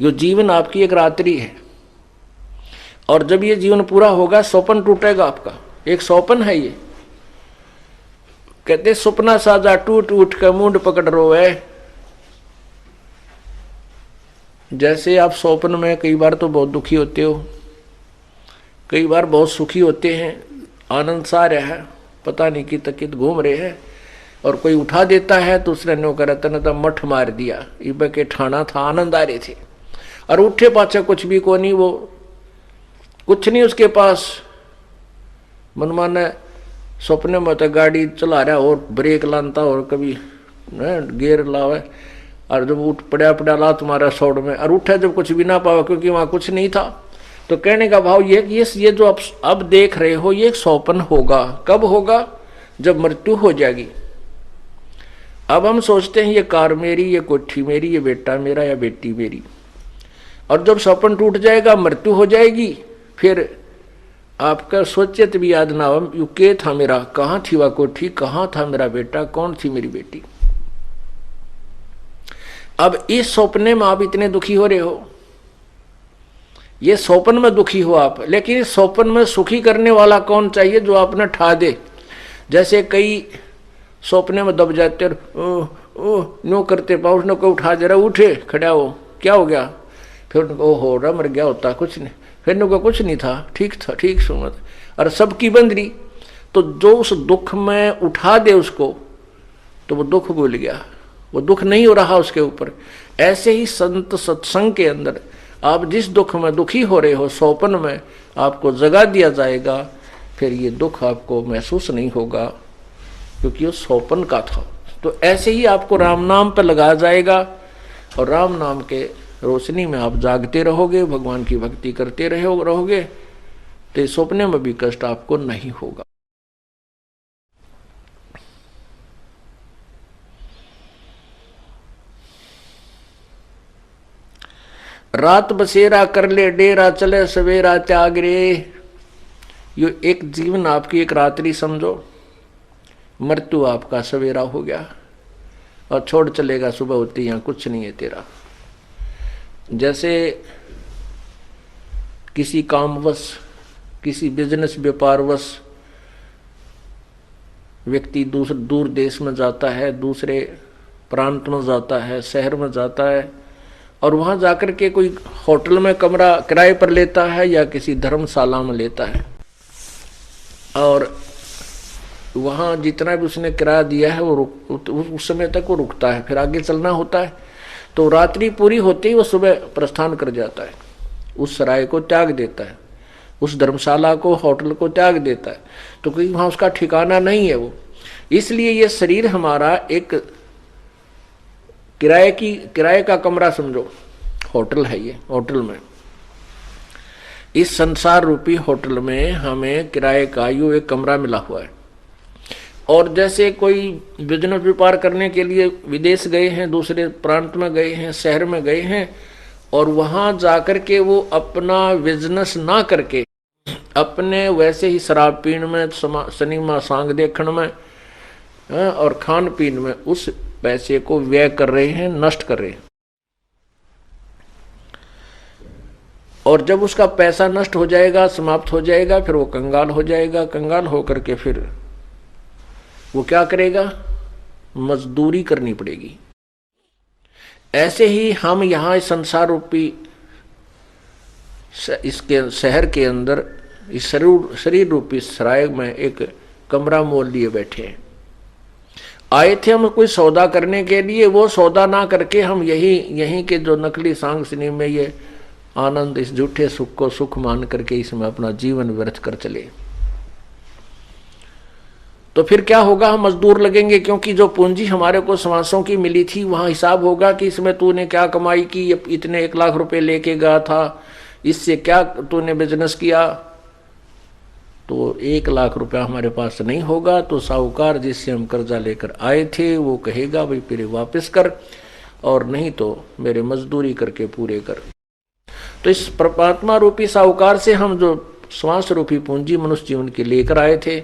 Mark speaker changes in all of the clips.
Speaker 1: ये जीवन आपकी एक रात्रि है, और जब ये जीवन पूरा होगा स्वप्न टूटेगा आपका। एक स्वप्न है ये, कहते सपना साजा टूट उठ कर मुंड पकड़ रोवे। जैसे आप स्वप्न में कई बार तो बहुत दुखी होते हो, कई बार बहुत सुखी होते हैं, आनंद सा रहा है, पता नहीं कि तकित घूम रहे हैं, और कोई उठा देता है तो उसने नो कर तन तो मठ मार दिया, इब के ठाना था, आनंद आ रहे थे, और उठे पाछा कुछ भी को नहीं, वो कुछ नहीं उसके पास। मनमाना सपने में तो गाड़ी चला रहा और ब्रेक लानता और कभी गियर लावे, और जब उठ पड़ा ला तुम्हारा सौड़ में, और उठा जब कुछ भी ना पावा क्योंकि वहां कुछ नहीं था। तो कहने का भाव ये जो आप अब देख रहे हो ये एक स्वप्न होगा। कब होगा? जब मृत्यु हो जाएगी। अब हम सोचते हैं ये कार मेरी, ये कोठी मेरी, ये बेटा मेरा या बेटी मेरी, और जब स्वप्न टूट जाएगा, मृत्यु हो जाएगी, फिर आपका सोचित भी याद ना हो यू के था मेरा, कहाँ थी वह कोठी, कहाँ था मेरा बेटा, कौन थी मेरी बेटी। अब इस सपने में आप इतने दुखी हो रहे हो, ये स्वप्न में दुखी हो आप, लेकिन इस स्वप्न में सुखी करने वाला कौन चाहिए जो आपने ठा दे। जैसे कई सपने में दब जाते और नो करते पाओ, उसने को उठा दे रहा, उठे खड़ा हो, क्या हो गया, फिर ओ हो रहा मर गया होता कुछ नहीं, फिर उनको कुछ नहीं था, ठीक था, ठीक सुमत, और सबकी बंदरी। तो जो उस दुख में उठा दे उसको, तो वो दुख भूल गया, वो दुख नहीं हो रहा उसके ऊपर। ऐसे ही संत सत्संग के अंदर आप जिस दुख में दुखी हो रहे हो, स्वप्न में आपको जगा दिया जाएगा, फिर ये दुख आपको महसूस नहीं होगा क्योंकि वो स्वप्न का था। तो ऐसे ही आपको राम नाम पर लगाया जाएगा, और राम नाम के रोशनी में आप जागते रहोगे, भगवान की भक्ति करते रहोगे, तो सपने में भी कष्ट आपको नहीं होगा। रात बसेरा कर ले डेरा, चले सवेरा त्याग रे। यो एक जीवन आपकी एक रात्रि समझो, मृत्यु आपका सवेरा हो गया, और छोड़ चलेगा सुबह होती, यहाँ कुछ नहीं है तेरा। जैसे किसी कामवश, किसी बिजनेस व्यापारवश व्यक्ति दूर देश में जाता है, दूसरे प्रांत में जाता है, शहर में जाता है, और वहां जाकर के कोई होटल में कमरा किराए पर लेता है या किसी धर्मशाला में लेता है, और वहां जितना भी उसने किराया दिया है वो उस समय तक वो रुकता है, फिर आगे चलना होता है। तो रात्रि पूरी होते ही वो सुबह प्रस्थान कर जाता है, उस सराय को त्याग देता है, उस धर्मशाला को, होटल को त्याग देता है, तो कोई वहां उसका ठिकाना नहीं है वो। इसलिए ये शरीर हमारा एक किराए का कमरा समझो, होटल है ये। होटल में, इस संसार रूपी होटल में हमें किराए का यूं एक कमरा मिला हुआ है। और जैसे कोई बिजनेस व्यापार करने के लिए विदेश गए हैं, दूसरे प्रांत में गए हैं, शहर में गए हैं, और वहां जाकर के वो अपना बिजनेस ना करके अपने वैसे ही शराब पीने में, सिनेमा सांग देखने में और खान पीन में उस पैसे को व्यय कर रहे हैं, नष्ट कर रहे हैं। और जब उसका पैसा नष्ट हो जाएगा, समाप्त हो जाएगा, फिर वो कंगाल हो जाएगा। कंगाल होकर के फिर वो क्या करेगा? मजदूरी करनी पड़ेगी। ऐसे ही हम यहाँ संसार रूपी इसके शहर के अंदर इस शरीर रूपी सराय में एक कमरा मोल लिए बैठे हैं। आए थे हम कोई सौदा करने के लिए, वो सौदा ना करके हम यहीं के जो नकली सांग सिनेमा में ये आनंद, इस झूठे सुख को सुख मान करके इसमें अपना जीवन व्यर्थ कर चले। तो फिर क्या होगा? हम मजदूर लगेंगे, क्योंकि जो पूंजी हमारे को समासों की मिली थी वहां हिसाब होगा कि इसमें तूने क्या कमाई की, इतने 1 लाख रुपए लेके गया था, इससे क्या तूने बिजनेस किया। तो 1 लाख रुपया हमारे पास नहीं होगा, तो साहूकार जिससे हम कर्जा लेकर आए थे वो कहेगा भाई फिर वापस कर, और नहीं तो मेरे मजदूरी करके पूरे कर। तो इस परमात्मा रूपी साहूकार से हम जो श्वास रूपी पूंजी मनुष्य जीवन के लेकर आए थे,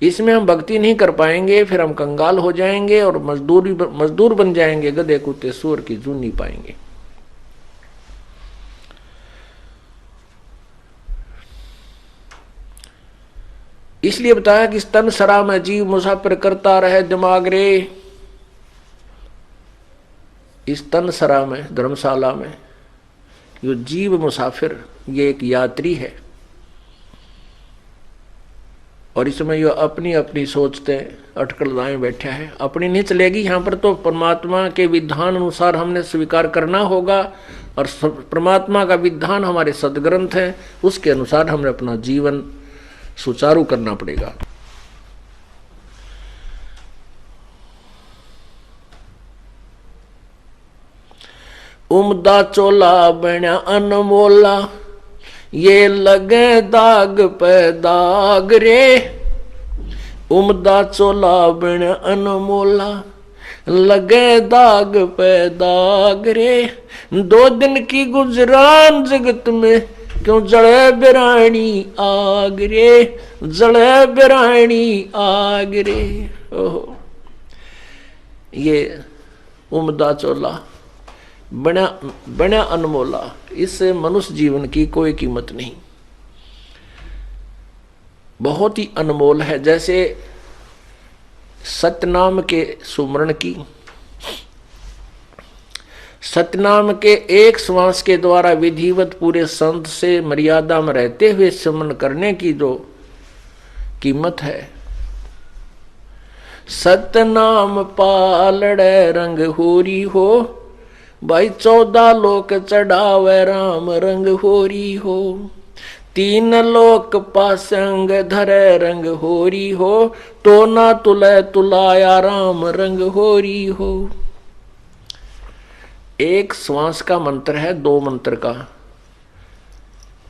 Speaker 1: इसमें हम भक्ति नहीं कर पाएंगे, फिर हम कंगाल हो जाएंगे और मजदूर बन जाएंगे, गधे कुत्ते सूअर की जून नहीं पाएंगे। इसलिए बताया कि इस तन सरा में जीव मुसाफिर करता रहे दिमाग रे। इस तन सरा में, धर्मशाला में, यो जीव मुसाफिर, ये एक यात्री है और इसमें यो अपनी अपनी सोचते अटकल लाए बैठा है। अपनी नहीं चलेगी यहाँ पर, तो परमात्मा के विधान अनुसार हमने स्वीकार करना होगा और परमात्मा का विधान हमारे सदग्रंथ है, उसके अनुसार हमें अपना जीवन सुचारू करना पड़ेगा। उमदा चोला बना अनमोला, ये लगे दाग पे दाग रे। उमदा चोला बना अनमोला, लगे दाग पे दाग रे। 2 दिन की गुजरान जगत में, क्यों जड़े बिरानी आग रे, जड़े बिरानी आग रे। ओहो, ये उमदा चोला बना बना अनमोला, इससे मनुष्य जीवन की कोई कीमत नहीं, बहुत ही अनमोल है। जैसे सतनाम के सुमरण की, सतनाम के एक श्वास के द्वारा विधिवत पूरे संत से मर्यादा में रहते हुए सुमरण करने की जो कीमत है। सतनाम पालड़े रंग होरी हो, भाई 14 लोक चढ़ावे राम रंग होरी हो। 3 लोक पासंग धरे रंग होरी हो, तो ना तुले तुलाया राम रंग होरी हो। एक श्वास का मंत्र है, 2 मंत्र का,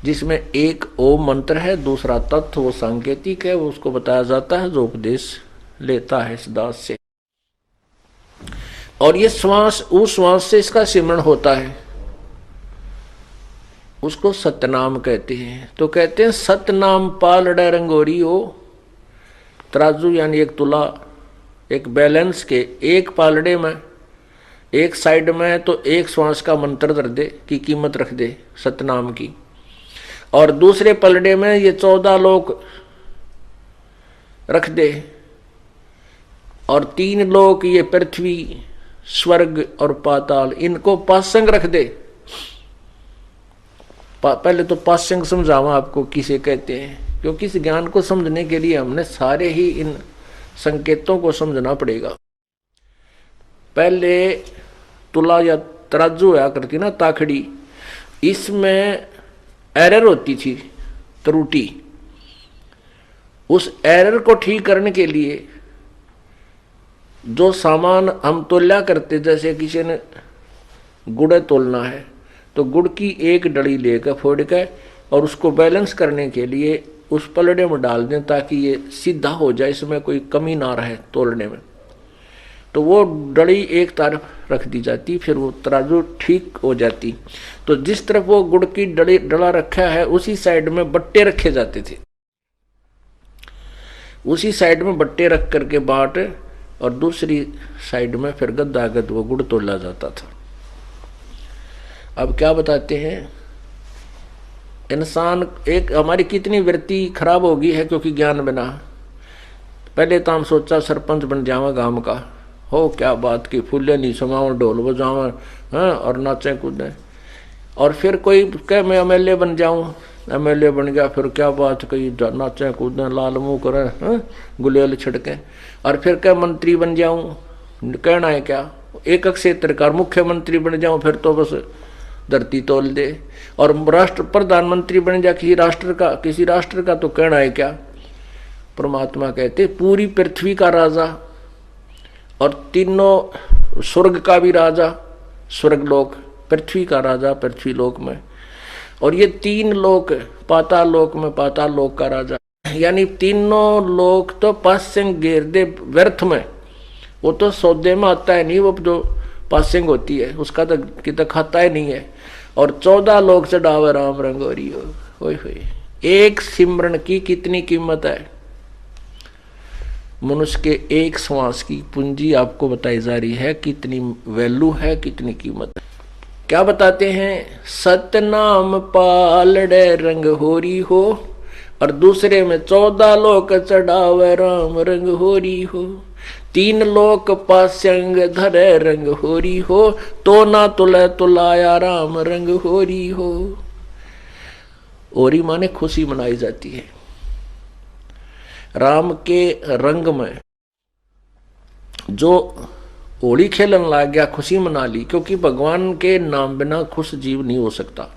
Speaker 1: जिसमें एक ओम मंत्र है, दूसरा तत्व वो सांकेतिक है, वो उसको बताया जाता है जो उपदेश लेता है इस दास से। और ये श्वास, उस श्वास से इसका सिमरण होता है, उसको सतनाम कहते हैं। तो कहते हैं सतनाम पालड़े रंगोरी हो। तराजू यानी एक तुला, एक बैलेंस के एक पालड़े में, एक साइड में तो एक श्वास का मंत्र धर दे की कीमत रख दे सतनाम की, और दूसरे पलड़े में ये 14 लोक रख दे, और 3 लोक ये पृथ्वी, स्वर्ग और पाताल, इनको पासंग रख दे। पहले तो पासंग समझावा आपको किसे कहते हैं, क्योंकि इस ज्ञान को समझने के लिए हमने सारे ही इन संकेतों को समझना पड़ेगा। पहले तुला या तराजू होया करती ना, ताखड़ी, इसमें एरर होती थी, त्रुटि। उस एरर को ठीक करने के लिए जो सामान हम तोल्या करते, जैसे किसी ने गुड़ तोलना है तो गुड़ की एक डली लेकर फोड़ के और उसको बैलेंस करने के लिए उस पलड़े में डाल दें ताकि ये सीधा हो जाए, इसमें कोई कमी ना रहे तोलने में। तो वो डली एक तरफ रख दी जाती, फिर वो तराजू ठीक हो जाती। तो जिस तरफ वो गुड़ की डला रखा है उसी साइड में बट्टे रखे जाते थे, उसी साइड में बट्टे रख करके बाट, और दूसरी साइड में फिर गद्दागद वो गुड़ तोला जाता था। अब क्या बताते हैं, इंसान एक हमारी कितनी वृत्ति खराब हो गई है क्योंकि ज्ञान बिना। पहले तो हम सोचा सरपंच बन जावा गांव का, हो क्या बात की, फूले नहीं समाओ, ढोल बजावा, हाँ, और नाचे कूदें। और फिर कोई कह मैं एमएलए बन जाऊं, एमएलए बन गया, फिर क्या बात कही, नाचे कूदें, लाल मुंह करें, हाँ, गुलेल छिड़कें। और फिर क्या मंत्री बन जाऊं, कहना है क्या, एक क्षेत्र का मुख्यमंत्री बन जाऊं, फिर तो बस धरती तोल दे। और राष्ट्र प्रधानमंत्री बन जा किसी राष्ट्र का तो कहना है क्या। परमात्मा कहते पूरी पृथ्वी का राजा और तीनों स्वर्ग का भी राजा, स्वर्गलोक, पृथ्वी का राजा पृथ्वी लोक में, और ये 3 लोक पाताल लोक में पाताल लोक का राजा। यानी तीनों लोक तो पासिंग घेर दे व्यर्थ में, वो तो सौदे में आता है नहीं, वो जो पासिंग होती है उसका तो कितना खाता ही नहीं है। और 14 लोक चढ़ावे राम रंगोरी हो। एक सिमरन की कितनी कीमत है। मनुष्य के एक श्वास की पूंजी आपको बताई जा रही है, कितनी वैल्यू है, कितनी कीमत है। क्या बताते हैं, सतनाम पालड़े रंग होरी हो, और दूसरे में 14 लोक चढ़ावे राम रंग होरी हो, 3 लोक पास्यंग धरे रंग होरी हो, तो ना तुले तुलाया राम रंग होरी हो। होरी माने खुशी मनाई जाती है। राम के रंग में जो होली खेलन लग गया, खुशी मना ली, क्योंकि भगवान के नाम बिना खुश जीव नहीं हो सकता।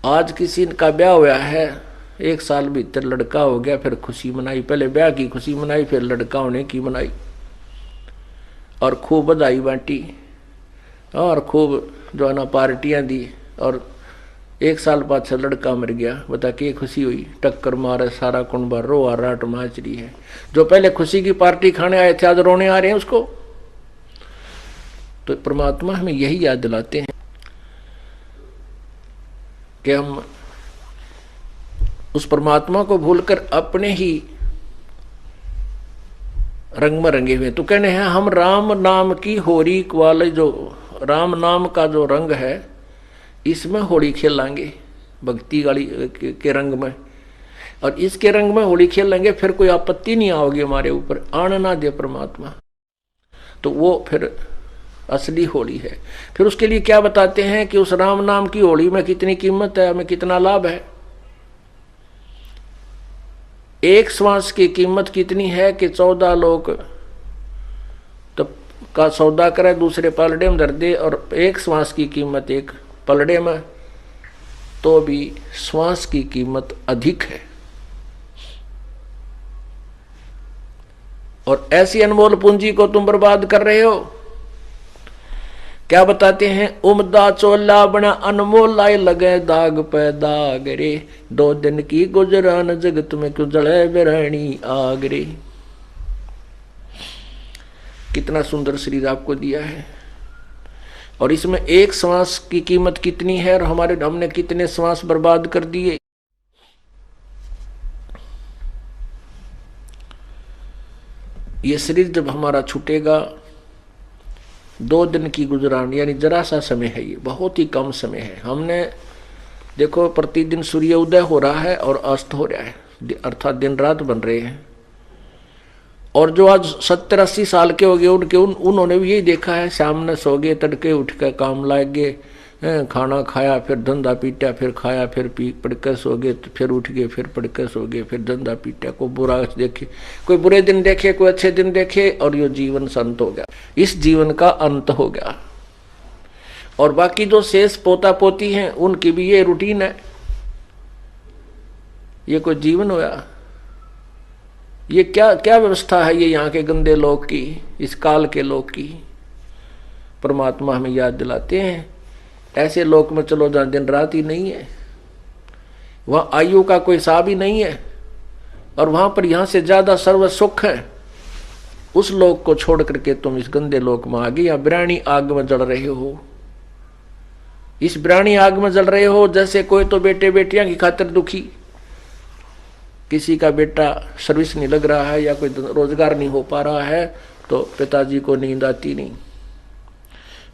Speaker 1: आज किसी का ब्याह हुआ है, 1 साल भीतर लड़का हो गया, फिर खुशी मनाई, पहले ब्याह की खुशी मनाई, फिर लड़का होने की मनाई, और खूब बधाई बांटी, और खूब जो है ना पार्टियां दी, और 1 साल बाद से लड़का मर गया। बता के खुशी हुई, टक्कर मारे सारा कुंबा, रोआ राट माच रही है। जो पहले खुशी की पार्टी खाने आए थे आज रोने आ रहे हैं उसको। तो परमात्मा हमें यही याद दिलाते हैं कि हम उस परमात्मा को भूलकर अपने ही रंग में रंगे हुए। तो कहने हैं हम राम नाम की होली वाले, जो राम नाम का जो रंग है, इसमें होली खेलेंगे, भक्ति गाली के रंग में, और इसके रंग में होली खेलेंगे, फिर कोई आपत्ति नहीं आओगी हमारे ऊपर, आने ना दे परमात्मा। तो वो फिर असली होली है। फिर उसके लिए क्या बताते हैं कि उस राम नाम की होली में कितनी कीमत है, हमें कितना लाभ है। एक श्वास की कीमत कितनी है कि 14 लोग तो का सौदा करे, दूसरे पलड़े में धर दे, और एक श्वास की कीमत एक पलड़े में, तो भी श्वास की कीमत अधिक है। और ऐसी अनमोल पूंजी को तुम बर्बाद कर रहे हो। क्या बताते हैं, उमदा चोला बना अनमोल आए लगे दाग पे दाग रे, 2 दिन की गुजरान जगत में क्यों जले बिरानी आग रे। कितना सुंदर शरीर आपको दिया है, और इसमें एक श्वास की कीमत कितनी है, और हमने कितने श्वास बर्बाद कर दिए। ये शरीर जब हमारा छूटेगा, 2 दिन की गुजरान, यानी जरा सा समय है, ये बहुत ही कम समय है। हमने देखो प्रतिदिन सूर्य उदय हो रहा है और अस्त हो रहा है, अर्थात दिन रात बन रहे हैं। और जो आज 70-80 साल के हो गए उन्होंने भी यही देखा है, शाम ने सो गए, तड़के उठ कर काम लाग गए, खाना खाया, फिर धंधा पीटा, फिर खाया, फिर पी पढ़कर सो गए, फिर उठ गए, फिर पढ़कर सो गए, फिर धंधा पीटा। कोई बुरा देखे, कोई बुरे दिन देखे, कोई अच्छे दिन देखे, और ये जीवन संत हो गया। इस जीवन का अंत हो गया। और बाकी जो शेष पोता पोती हैं, उनकी भी ये रूटीन है। ये कोई जीवन होया? ये क्या क्या व्यवस्था है ये यहाँ के गंदे लोग की, इस काल के लोग की। परमात्मा हमें याद दिलाते हैं, ऐसे लोक में चलो जहाँ दिन रात ही नहीं है, वहाँ आयु का कोई हिसाब ही नहीं है, और वहाँ पर यहाँ से ज्यादा सर्व सुख है। उस लोक को छोड़ करके तुम इस गंदे लोक में आ गए, या बिरानी आग में जल रहे हो। इस बिरानी आग में जल रहे हो जैसे कोई तो बेटे बेटियां की खातिर दुखी, किसी का बेटा सर्विस नहीं लग रहा है, या कोई रोजगार नहीं हो पा रहा है, तो पिताजी को नींद आती नहीं,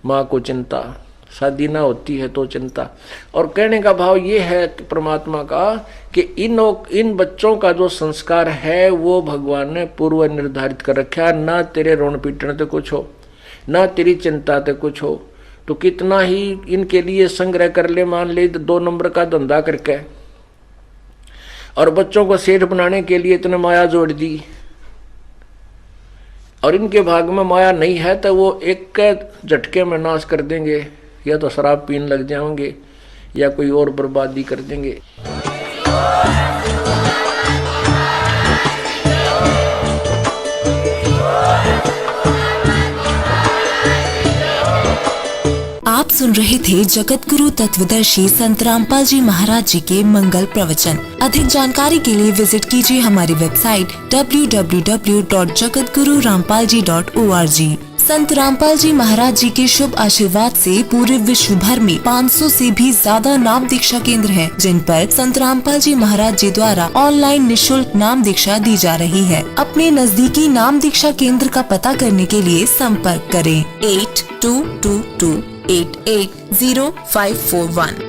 Speaker 1: माँ को चिंता, शादी ना होती है तो चिंता। और कहने का भाव ये है परमात्मा का कि इन बच्चों का जो संस्कार है वो भगवान ने पूर्व निर्धारित कर रखा है। ना तेरे रोन पीटने तो कुछ हो, ना तेरी चिंता तो कुछ हो, तो कितना ही इनके लिए संग्रह कर ले, मान ले 2 नंबर का धंधा करके, और बच्चों को सेठ बनाने के लिए इतने माया जोड़ दी, और इनके भाग में माया नहीं है तो वो एक झटके में नाश कर देंगे, या तो शराब पीने लग जाएंगे, या कोई और बर्बादी कर देंगे।
Speaker 2: आप सुन रहे थे जगत गुरु तत्वदर्शी संत रामपाल जी महाराज जी के मंगल प्रवचन। अधिक जानकारी के लिए विजिट कीजिए हमारी वेबसाइट www.jagatgururampalji.org। संत रामपाल जी महाराज जी के शुभ आशीर्वाद से पूरे विश्व भर में 500 से भी ज्यादा नाम दीक्षा केंद्र हैं, जिन पर संत रामपाल जी महाराज जी द्वारा ऑनलाइन निशुल्क नाम दीक्षा दी जा रही है। अपने नजदीकी नाम दीक्षा केंद्र का पता करने के लिए संपर्क करें 8222880541।